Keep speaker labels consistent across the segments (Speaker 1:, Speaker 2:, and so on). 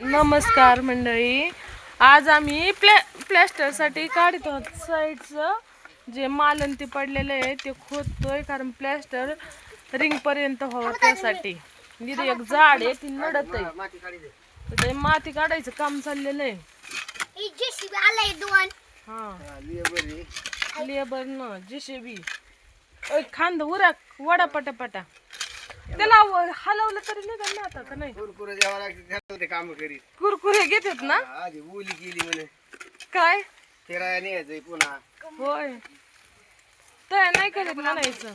Speaker 1: नमस्कार मंडळी, आज आम्ही प्लॅस्टरसाठी काढतो साईडचं जे मालन ते पडलेलं आहे ते खोदतोय, कारण प्लॅस्टर रिंग पर्यंत व्हावं त्यासाठी. इथे एक झाड आहे ती नडत आहे, ते माती काढायचं काम चाललेलं आहे. हा लेबर न जेसीबी खांद उरक वडा पटापटा त्याला हलवलं तरी निघाल ना. आता का नाही
Speaker 2: कुरकुरे द्यावा लागते काम करीत.
Speaker 1: कुरकुरे घेतात ना.
Speaker 2: आधी बोली केली म्हणे
Speaker 1: काय
Speaker 2: फिरायला न्यायचंय पुन्हा.
Speaker 1: होय तर नाही करीत म्हणायचं.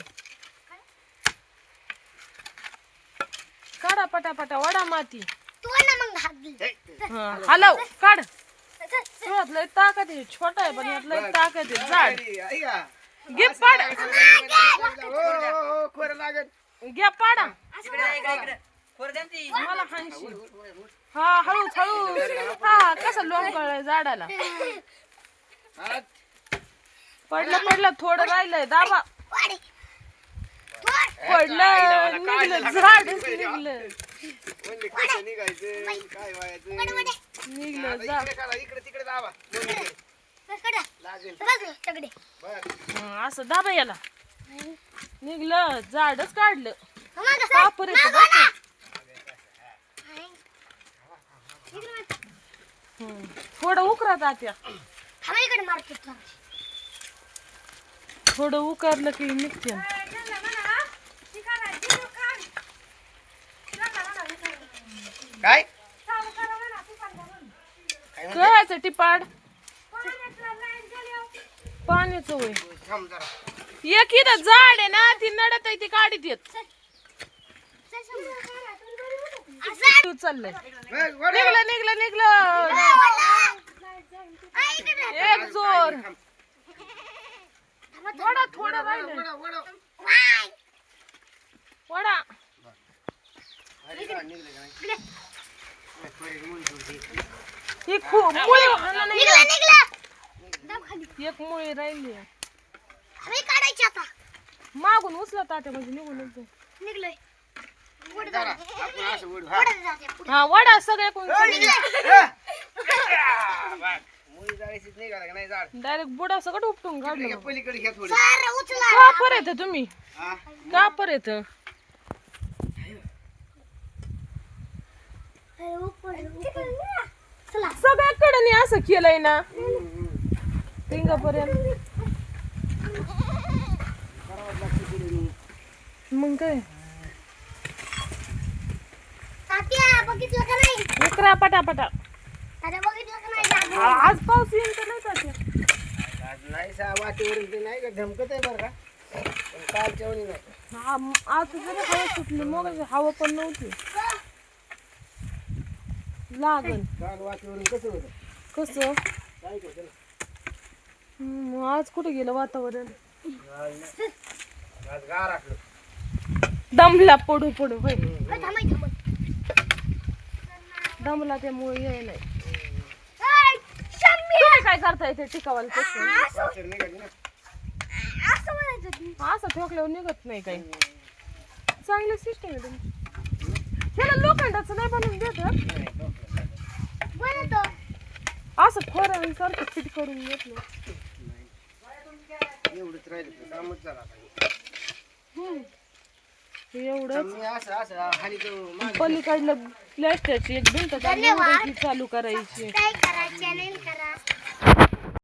Speaker 1: काढा पटापटा वडा माती. हा हलव काढ. तुझ्यात लय ताकद आहे, छोटा आहे पण यात लय ताकद आहे. झाड घे पाड. घ्या पाडा मला हाणशी. हा हळू हळू. हा कसं लोंबकळलंय झाडाला. पडलं थोडं राहिलंय दाबा. पडलं निघलं झाडच निघलं. निघलं असं दाबा याला. निघलं झाडच काढलं. थोडं उकरात आत्या. थोडं उकरलं की निघते.
Speaker 2: काय
Speaker 1: करायचं टिपाड पाण्याचं वय. एक इथं झाड आहे ना, ती नडत आहे ती काढीत येत. चाललंय निघलं निघलं निघलं. एक जोर वडा थोडं राहिलं. वडा ही खूप मुळी एक मुळी राहिली. मागून उचलत आता म्हणजे निघूनच जाईल. हा वडा सगळे कोण डायरेक्ट बुडा सगळं उपटून काढलं. का परत तुम्ही का परत सगळ्याकडे असं केलंय ना पिंगापर्यंत. मग काय उकरा पटापटा. आज पाऊस येईल तर नाही का
Speaker 2: वाटेवरून नाही का धमकत आहे बरं का. कालच्या वणी नाही.
Speaker 1: आज जरा हवा सुटली, मग हवा पण नव्हती लागल.
Speaker 2: काल वाटेवरून कसं होतं
Speaker 1: कसं
Speaker 2: काय केलं.
Speaker 1: आज कुठे गेलं वातावरण.
Speaker 2: आज गार असलं
Speaker 1: दमला पडू पडू होय. दमला त्यामुळे याय नाही. काय करता येते टिकावाला असं ठोकल्यावर निघत नाही काही. चांगली सिस्टम आहे तुमची. त्याला लोखंडाचं नाही बनवून देत असं खोऱ्या सारखं फिट करून घेतलं.
Speaker 2: एवढंच राहिलं कामच झालं.
Speaker 1: एवढं पलीकडलं प्लॅस्टरची एक भिंत चालू करायची.